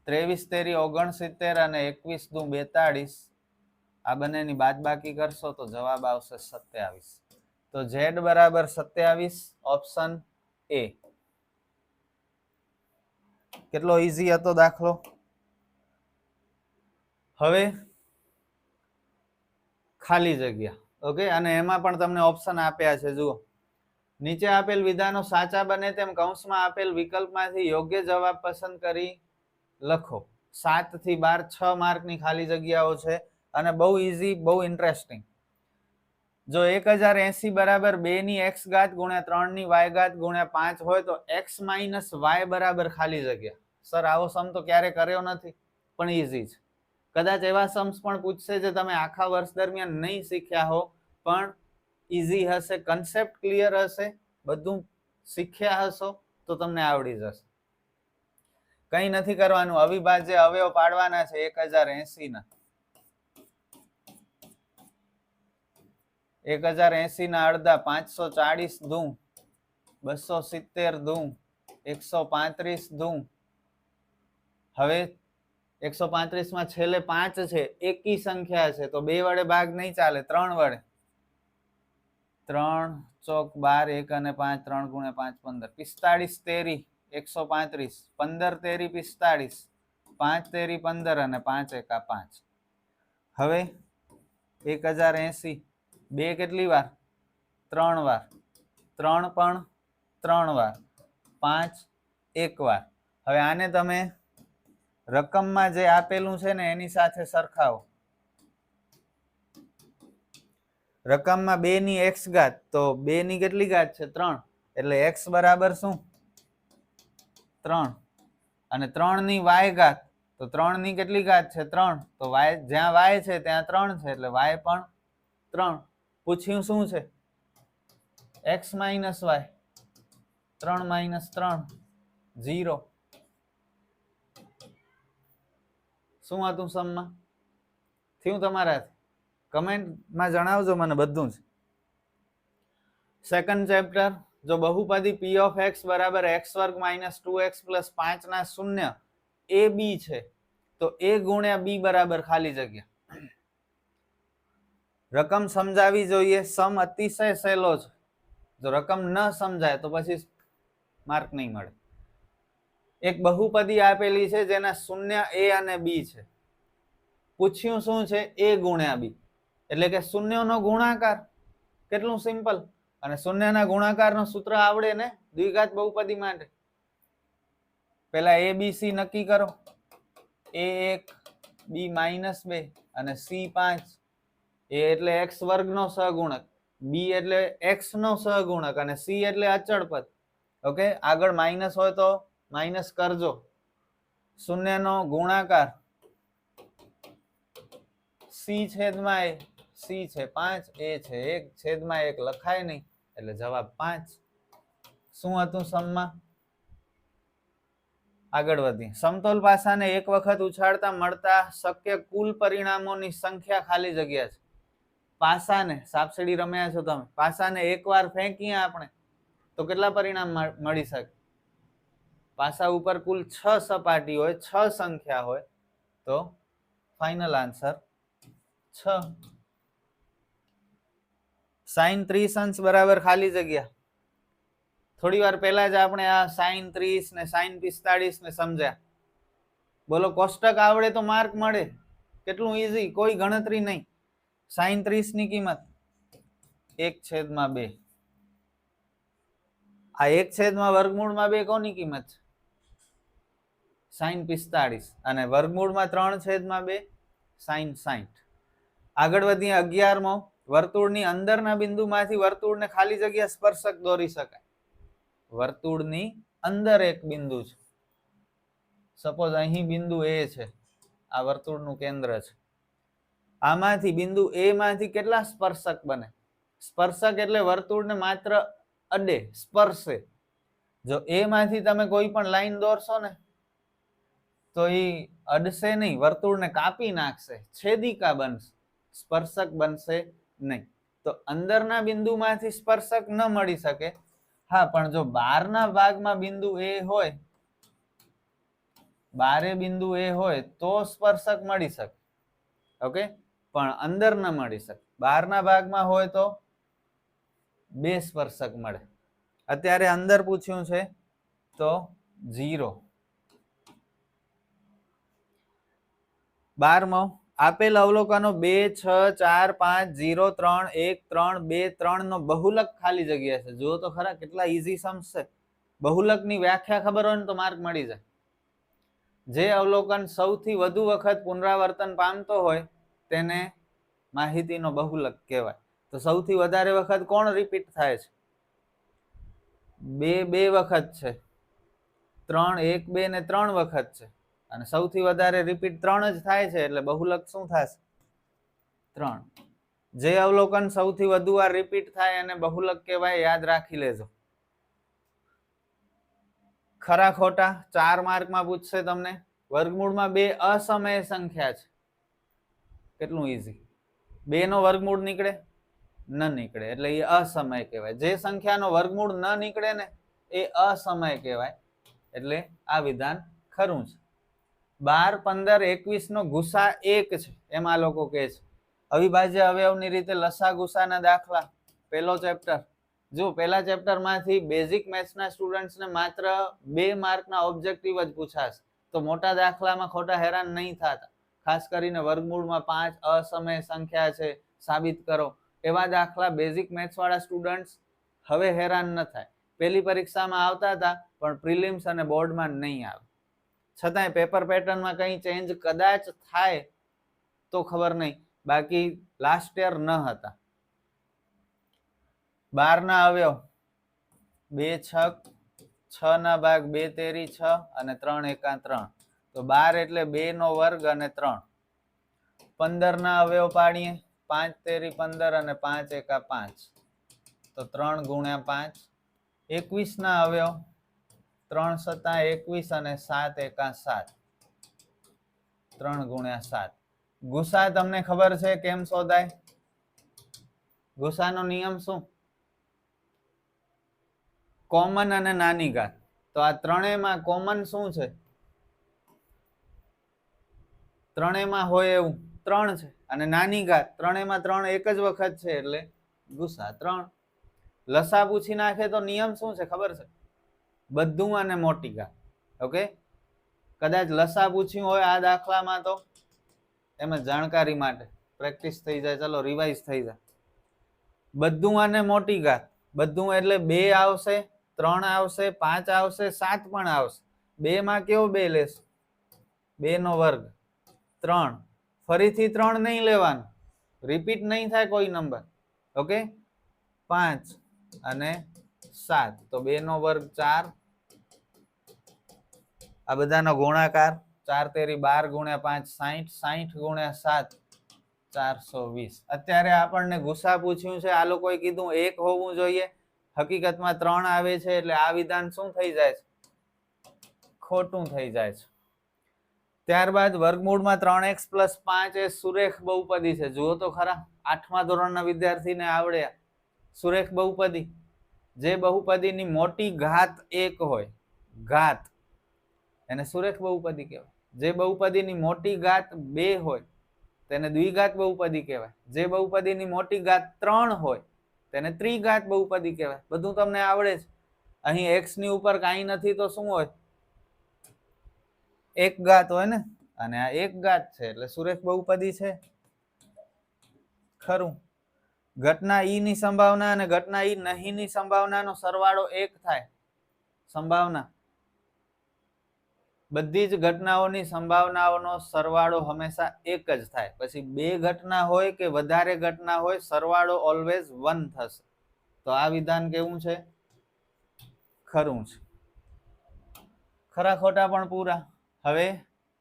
23 તેરી 69 અને 21 દુ 42. આ બંનેની બાદબાકી કરશો તો જવાબ આવશે 27. તો ઝેડ બરાબર 27, ઓપ્શન એ. કેટલો ઈઝી હતો દાખલો. હવે ખાલી જગ્યા. ઓકે, અને એમાં પણ તમને ઓપ્શન આપ્યા છે. જુઓ, નીચે આપેલ વિધાનો સાચા બને તેમ કૌંસમાં આપેલ વિકલ્પમાંથી યોગ્ય જવાબ પસંદ કરી લખો. 7 થી 12 6 માર્કની ખાલી જગ્યાઓ છે અને બહુ ઈઝી, બહુ ઇન્ટરેસ્ટિંગ. જો 1080 બરાબર 2 ની x ઘાત ગુણ્યા 3 ની y ઘાત ગુણ્યા 5 હોય તો x માઇનસ y બરાબર ખાલી જગ્યા. સર આવો સમ તો ક્યારે કર્યો નથી, પણ ઈઝી છે. કદાચ એવા સમ્સ પણ પૂછશે જે તમે આખા વર્ષ દરમિયાન નહીં શીખ્યા હો, પણ ઈઝી હશે, કન્સેપ્ટ ક્લિયર હશે, બધું શીખ્યા હશો તો તમને આવડી જશે. કઈ નથી કરવાનું, અવિભાજ્ય અવયવ પાડવાના છે 1080 ના. 1080 ના અડધા 540 દુ 270 દુ 135 દુ. હવે 135 માં છેલ્લે 5 છે, એકી સંખ્યા છે, તો 2 વડે ભાગ નહીં ચાલે, 3 વડે. 3 ચોક 12, 1 અને 5, 3 ગુણ્યા 5 15, 45 તેરી 135, 15 તેરી 45, 5 તેરી 15 અને 5 એકા 5. હવે 1080 2 કેટલી વાર? 3 વાર. 3 પણ 3 વાર. 5 એક વાર. હવે આને તમે રકમમાં જે આપેલું છે ને એની સાથે સરખાવો. રકમમાં 2 ની x ઘાત, તો 2 ની કેટલી ઘાત છે? 3. એટલે x બરાબર શું? 3. અને 3 ની y ઘાત, તો 3 ની કેટલી ઘાત છે? 3. તો y, જ્યાં y છે ત્યાં 3 છે, એટલે y પણ 3. પૂછ્યું શું છે? x minus y. 3 માઇનસ 3 0. શું હતું સમમાં? થયું તમારાથી? કમેન્ટમાં જણાવજો મને બધું જ. Second chapter. જો બહુપદી p of x બરાબર x વર્ગ માઇનસ 2x પ્લસ 5 ના શૂન્ય a b છે, તો a ગુણ્યા b બરાબર ખાલી જગ્યા. રકમ સમજાવી જોઈએ. સમ અતિશય સહેલો છે. જો રકમ ન સમજાય તો પછી માર્ક નહીં મળે. એક બહુપદી આપેલી છે જેના શૂન્ય a અને b છે. પૂછ્યું શું છે? a ગુણ્યા b, એટલે કે શૂન્યનો ગુણાકાર. કેટલું સિમ્પલ. અને શૂન્યના ગુણાકારનું સૂત્ર આવડે ને દ્વિઘાત બહુપદી માટે. પેલા a b c નક્કી કરો. a1, b-2 અને c5. a એટલે x વર્ગનો સહગુણક, b એટલે x નો સહગુણક અને c એટલે અચળ પદ. ઓકે, આગળ માઇનસ હોય તો માઇનસ કરજો. શૂન્યનો ગુણાકાર c છેદમાં a. c છે 5, a છે 1, છેદમાં 1 લખાય નહીં, એટલે જવાબ 5. શું હતું સમમાં? આગળ વધીએ. સમતોલ પાસાને એક વખત ઉછાળતા મળતા શક્ય કુલ પરિણામોની સંખ્યા ખાલી જગ્યા છે. પાસાને, સાપસીડી રમ્યા છો તમે, પાસાને એકવાર ફેંકીએ આપણે તો કેટલા પરિણામ મળી શકે? પાસા ઉપર કુલ 6 સપાટી હોય, 6 સંખ્યા હોય, તો ફાઇનલ આન્સર 6. sin 30 અંશ બરાબર ખાલી જગ્યા. થોડી વાર પહેલા જ આપણે આ sin 30 ને sin 45 ને સમજ્યા. બોલો, કોષ્ટક આવડે તો માર્ક મળે. કેટલું ઈઝી, કોઈ ગણતરી નહીં. sin 30 ની કિંમત 1/2. આ 1/વર્ગમૂળમાં 2 કોની કિંમત છે? sin 45 અને વર્ગમૂળમાં 3/2 sin 60. આગળ વધીએ 11મો. વર્તુળની અંદરના બિંદુમાંથી વર્તુળને ખાલી જગ્યા સ્પર્શક દોરી શકાય. વર્તુળની અંદર એક બિંદુ છે, સપોઝ અહીં બિંદુ એ છે, આ વર્તુળનું કેન્દ્ર છે. આમાંથી બિંદુ એ માંથી કેટલા સ્પર્શક બને? સ્પર્શક એટલે વર્તુળને માત્ર અડે, સ્પર્શે. જો એ માંથી તમે કોઈ પણ લાઈન દોરશો ને તો એ અડશે નહીં, વર્તુળને કાપી નાખશે, છેદિકા બનશે, સ્પર્શક બનશે નહીં. તો અંદરના બિંદુમાંથી સ્પર્શક ન મળી શકે. હા, પણ જો બહારના ભાગમાં બિંદુ એ હોય, બારે બિંદુ એ હોય તો સ્પર્શક મળી શકે. ઓકે, પણ અંદર ન મળી શકે. બહારના ભાગમાં હોય તો 2 સ્પર્શક મળે. અત્યારે અંદર પૂછ્યું છે તો 0. 12મો. આપેલ અવલોકનો 2, 6, 4, 5, 0, 3, 1, 3, 2, 3 નો બહુલક ખાલી જગ્યા છે. જુઓ તો ખરા કેટલા ઈઝી સમ્સ છે. બહુલકની વ્યાખ્યા ખબર હોય ને તો માર્ક મળી જાય. જે અવલોકન સૌથી વધુ વખત પુનરાવર્તન પામતો હોય તેને માહિતીનો બહુલક કહેવાય. તો સૌથી વધારે વખત કોણ રિપીટ થાય છે? 2 વખત છે, 3 1 2 ને 3 વખત છે, અને સૌથી વધારે રિપીટ 3 જ થાય છે, એટલે બહુલક શું થશે? 3. જે અવલોકન સૌથી વધુ વાર રિપીટ થાય એને બહુલક કહેવાય. યાદ રાખી લેજો. ખરા ખોટા 4 માર્કમાં પૂછશે તમને. વર્ગમૂળમાં 2 અસમય સંખ્યા છે. કેટલું ઈઝી. 2 નો વર્ગમૂળ નીકળે? ન નીકળે, એટલે એ અસમય કહેવાય. જે સંખ્યાનો વર્ગમૂળ ન નીકળે ને એ અસમય કહેવાય. એટલે આ વિધાન ખરું છે. 12, 15, 21 નો ગુસા 1 છે એમ આ લોકો કહે છે. અવિભાજ્ય અવયવની રીતે લસા ગુસાના દાખલા, પહેલો ચેપ્ટર. જો પહેલા ચેપ્ટરમાંથી બેઝિક મેથ્સના સ્ટુડન્ટ્સને માત્ર 2 માર્કના ઓબ્જેક્ટિવ જ પૂછાશે. તો મોટા દાખલામાં ખોટા હેરાન નહીં થતા. ખાસ કરીને વર્ગમૂળમાં 5 અસમય સંખ્યા છે, સાબિત કરો, એવા દાખલા બેઝિક મેથ્સ વાળા સ્ટુડન્ટ્સ હવે હેરાન ન થાય. પહેલી પરીક્ષામાં આવતા હતા પણ પ્રિલિમ્સ અને બોર્ડમાં નહીં આવે. છતાંય પેપર પેટર્નમાં કંઈ ચેન્જ કદાચ થાય તો ખબર નહીં, બાકી લાસ્ટ યર ન હતા. 12 ના અવયવ 2 છક, 6 ના ભાગ 2 તેરી 6 અને 3 એકા 3. તો 12 એટલે 2 નો વર્ગ અને 3. 15 ના અવયવ પાડીએ, 5 તેરી 15 અને 5 એકા 5. તો 3 ગુણ્યા 5. 21 ના અવયવ 3 સતા 21 અને 7 એકા 7. 3 ગુણ્યા 7. ગુસા તમને ખબર છે કેમ શોધાય? ગુસાનો નિયમ શું? કોમન અને નાની ઘાત. તો આ ત્રણેયમાં કોમન શું છે? ત્રણેયમાં હોય એવું 3 છે, અને નાની ઘાત ત્રણેયમાં 3 એક જ વખત છે, એટલે ગુસા 3. લસા પૂછી નાખે તો નિયમ શું છે ખબર છે? બધું અને મોટી ઘાત. ઓકે, કદાચ લસા પૂછ્યું હોય આ દાખલામાં તો એમ જાણકારી માટે પ્રેક્ટિસ થઈ જાય, ચલો રિવાઇઝ થઈ જાય. બધું અને મોટી ઘાત. બધું એટલે 2 આવશે, 3 આવશે, 5 આવશે, 7 પણ આવશે. 2 માં કેવો 2 લેશું? 2 નો વર્ગ. 3 ફરીથી 3 નહીં લેવાનું, રિપીટ નહીં થાય કોઈ નંબર. ઓકે, 5 અને 7. તો 2 નો વર્ગ 4. આ બધાનો ગુણાકાર 4 તેરી 12 ગુણ્યા 5 60, 60 ગુણ્યા 7 420. અત્યારે આપણને ગુસા પૂછ્યું છે, આ લોકોએ કીધું 1 હોવું જોઈએ, હકીકતમાં 3 આવે છે, એટલે આ વિધાન શું થઈ જાય છે? ખોટું થઈ જાય છે. ત્યારબાદ વર્ગમૂળમાં 3x + 5 એ સુરેખ બહુપદી છે. જુઓ તો ખરા, 8મા ધોરણના વિદ્યાર્થીને આવડે. સુરેખ બહુપદી, જે બહુપદીની મોટી ઘાત 1 હોય, ઘાત, એને સુરેખ બહુપદી કહેવાય. જે બહુપદીની મોટી ઘાત 2 હોય તેને દ્વિઘાત બહુપદી કહેવાય. જે બહુપદીની મોટી ઘાત 3 હોય તેને ત્રિઘાત બહુપદી કહેવાય. બધું તમને આવડે છે. અહીં x ની ઉપર કાંઈ નથી તો શું હોય? એક ઘાત હોય ને, અને આ એક ઘાત છે એટલે સુરેખ બહુપદી છે. ખરું. ઘટના ઈ ની સંભાવના અને ઘટના ઈ નહીં ની સંભાવનાનો સરવાળો 1 થાય. સંભાવના બધી જ ઘટનાઓની સંભાવનાઓનો સરવાળો હંમેશા 1 જ થાય. પછી 2 ઘટના હોય કે વધારે ઘટના હોય, સરવાળો ઓલવેઝ 1 થશે. તો આ વિધાન કેવું છે? ખરું છે. ખરા ખોટા પણ પૂરા. હવે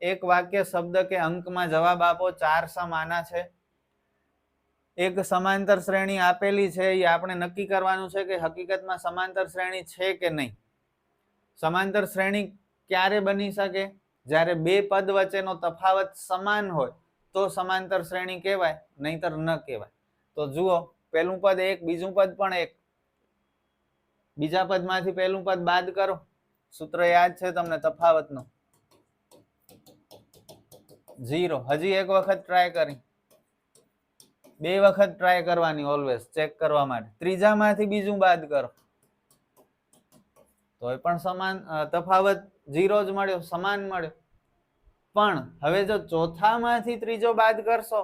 એક વાક્ય, શબ્દ કે અંકમાં જવાબ આપો. 4 સમ આના છે. એક સમાંતર શ્રેણી આપેલી છે, એ આપણે નક્કી કરવાનું છે કે હકીકતમાં સમાંતર શ્રેણી છે કે નહીં. સમાંતર શ્રેણી ક્યારે બની શકે? જ્યારે 2 પદ વચ્ચેનો તફાવત સમાન હોય તો સમાંતર શ્રેણી કહેવાય, નહીતર ન કહેવાય. તો જુઓ, પહેલું પદ 1, બીજું પદ પણ 1. બીજા પદમાંથી પહેલું પદ બાદ કરો. સૂત્ર યાદ છે તમને તફાવતનું? 0. હજી એક વખત ટ્રાય કરી. 2 વખત ટ્રાય કરવાની ઓલવેઝ, ચેક કરવા માટે. ત્રીજામાંથી બીજું બાદ કરો તોય પણ સમાન તફાવત 0 જ મળ્યો, સમાન મળ્યો. પણ હવે જો ચોથામાંથી ત્રીજો બાદ કરશો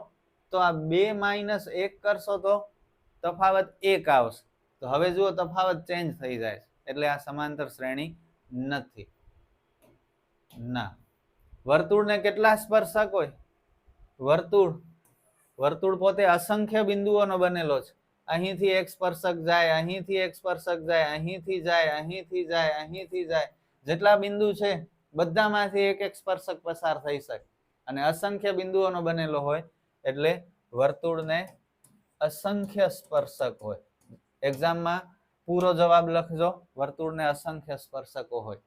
તો આ 2 - 1 કરશો તો તફાવત 1 આવશે. તો હવે જુઓ તફાવત ચેન્જ થઈ જાય છે, એટલે આ સમાંતર શ્રેણી નથી. ના. વર્તુળને કેટલા સ્પર્શક હોય? વર્તુળ પોતે અસંખ્ય બિંદુઓનો બનેલો છે. અહીંથી એક સ્પર્શક જાય, અહીંથી એક સ્પર્શક જાય, અહીંથી જાય, અહીંથી જાય, અહીંથી જાય. જેટલા બિંદુ છે બધામાંથી એક એક સ્પર્શક પસાર થઈ શકે. અને અસંખ્ય બિંદુઓનો બનેલો હોય એટલે વર્તુળને અસંખ્ય સ્પર્શક હોય. એક્ઝામમાં પૂરો જવાબ લખજો, વર્તુળને અસંખ્ય સ્પર્શકો હોય.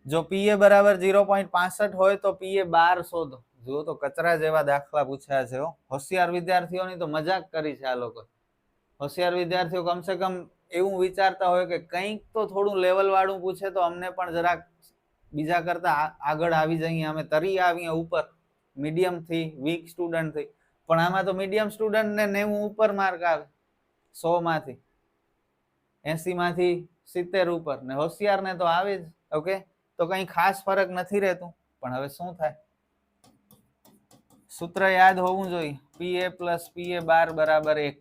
જો PA બરાબર 0.65 હોય તો PA 12 શોધો. જુઓ તો કચરા જેવા દાખલા પૂછ્યા છે. હોશિયાર વિદ્યાર્થીઓની તો મજાક કરી છે આ લોકો. હોશિયાર વિદ્યાર્થીઓ કમસે કમ એવું વિચારતા હોય કે કંઈક તો થોડું લેવલ વાળું પૂછે તો અમને પણ જરાક બીજા કરતા આગળ આવી જઈએ, અમે તરી આવીએ ઉપર, મીડિયમ થી, વીક સ્ટુડન્ટ થી. પણ આમાં તો મીડિયમ સ્ટુડન્ટ ને 90 ઉપર માર્ક આવે, 100 માંથી, 80 માંથી 70 ઉપર, ને હોશિયાર ને તો આવે જ. ઓકે, તો કઈ ખાસ ફરક નથી રહેતું. પણ હવે શું થાય? સૂત્ર યાદ હોવું જોઈએ. PA પ્લસ PA 12 બરાબર 1.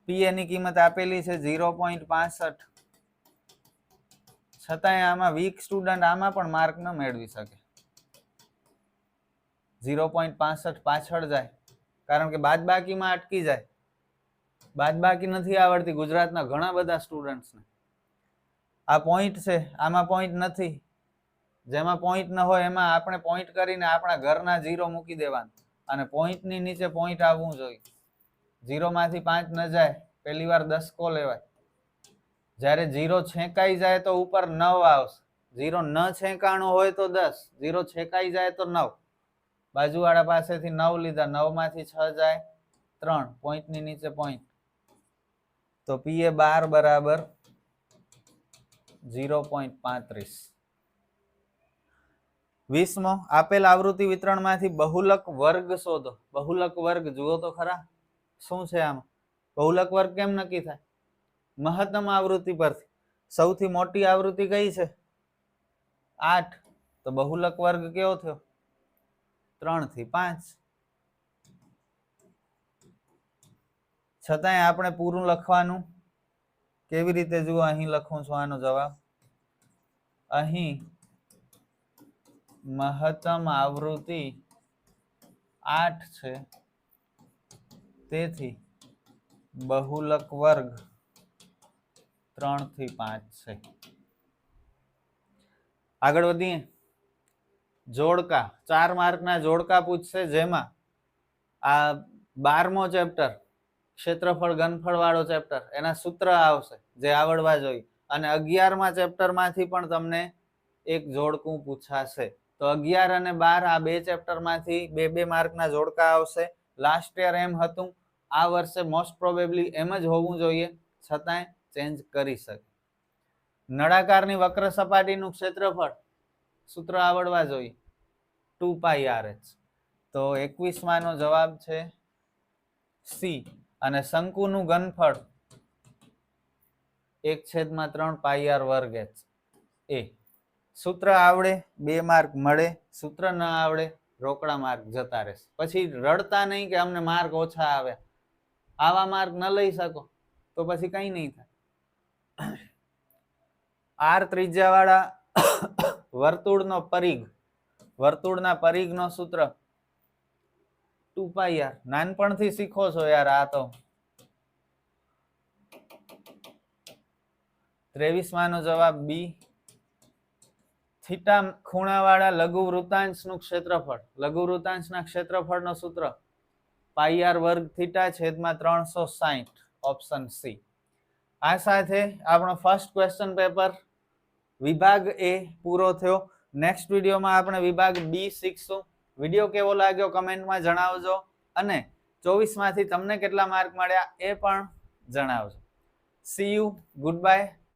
PA ની કિંમત આપેલી છે 0.65. છતાંય આમાં વીક સ્ટુડન્ટ આમાં પણ માર્ક ન મેળવી શકે. 0.65 પાછળ જાય, કારણ કે બાદબાકીમાં અટકી જાય. બાદબાકી નથી આવડતી ગુજરાતના ઘણા બધા સ્ટુડન્ટ્સને. આ પોઈન્ટ છે, આમાં પોઈન્ટ નથી. જેમાં પોઈન્ટ ન હોય એમાં આપણે પોઈન્ટ કરીને આપણા ઘરના 0 મૂકી દેવાના, અને પોઈન્ટની નીચે પોઈન્ટ આવવું જોઈએ. 0 માંથી 5 ન જાય, પહેલી વાર 10 કો લેવાય. જ્યારે 0 છેકાઈ જાય તો ઉપર 9 આવશે. 0 ન છેકાણો હોય તો 10, 0 છેકાઈ જાય તો 9. બાજુવાળા પાસેથી 9 લીધા, 9 માંથી 6 જાય 3, પોઈન્ટની નીચે પોઈન્ટ. તો PA 12 બરાબર 0.35. 20મો, આપેલ આવૃત્તિ વિતરણમાંથી બહુલક વર્ગ શોધો. બહુલક વર્ગ જુઓ તો ખરા શું છે આમાં. બહુલક વર્ગ કેમ નક્કી થાય? મહત્તમ આવૃત્તિ પરથી. સૌથી મોટી આવૃત્તિ કઈ છે? 8. તો બહુલક વર્ગ કેવો થયો? 3 થી 5. છતાંય આપણે પૂરું લખવાનું. કેવી રીતે? જુઓ, અહીં લખું છું આનો જવાબ. અહીં મહત્તમ આવૃત્તિ 8 છે, તેથી બહુલક વર્ગ 3 થી 5 છે. આગળ વધીએ. જોડકા. 4 માર્કના જોડકા પૂછશે, જેમાં આ 12મો ચેપ્ટર, ક્ષેત્રફળ ઘનફળ વાળો ચેપ્ટર, એના સૂત્ર આવશે જે આવડવા જોઈએ. અને 11મા ચેપ્ટર માંથી પણ તમને એક જોડકું પૂછાશે. તો 11 અને 12 આ 2 ચેપ્ટર માંથી 2-2 માર્કના જોડકા આવશે. લાસ્ટ યર એમ હતું, આ વર્ષે મોસ્ટ પ્રોબેબલી એમ જ હોવું જોઈએ, છતાંય ચેન્જ કરી શકે. નળાકારની વક્ર સપાટીનું ક્ષેત્રફળ, સૂત્ર આવડવા જોઈએ, 2πRh. તો 21માનો જવાબ છે C. અને શંકુનું ઘનફળ 1/3πr²h. એ સૂત્ર આવડે 2 માર્ક મળે, સૂત્ર ન આવડે રોકડા માર્ક જતા રહેશે. પછી રડતા નહીં કે અમને માર્ક ઓછા આવ્યા. આવા માર્ક ન લઈ શકો તો પછી કઈ નહીં થાય. આર ત્રિજ્યા વાળા વર્તુળનો પરિઘ, વર્તુળના પરિઘનો સૂત્ર 2πr. નાનપણથી શીખો છો યાર આ તો. 23 માનો જવાબ બી. થીટા ખૂણાવાળા લઘુ વૃત્તાંશનું ક્ષેત્રફળ, લઘુ વૃત્તાંશના ક્ષેત્રફળનો સૂત્ર πr વર્ગ થીટા છેદમાં 360. Option C. આ સાથે આપણો ફર્સ્ટ ક્વેશ્ચન પેપર વિભાગ એ પૂરો થયો. નેક્સ્ટ વિડીયોમાં આપણે વિભાગ બી શીખશું. વિડીયો કેવો લાગ્યો કમેન્ટમાં જણાવજો અને 24 માંથી તમને કેટલા માર્ક મળ્યા એ પણ જણાવજો. C you, good bye.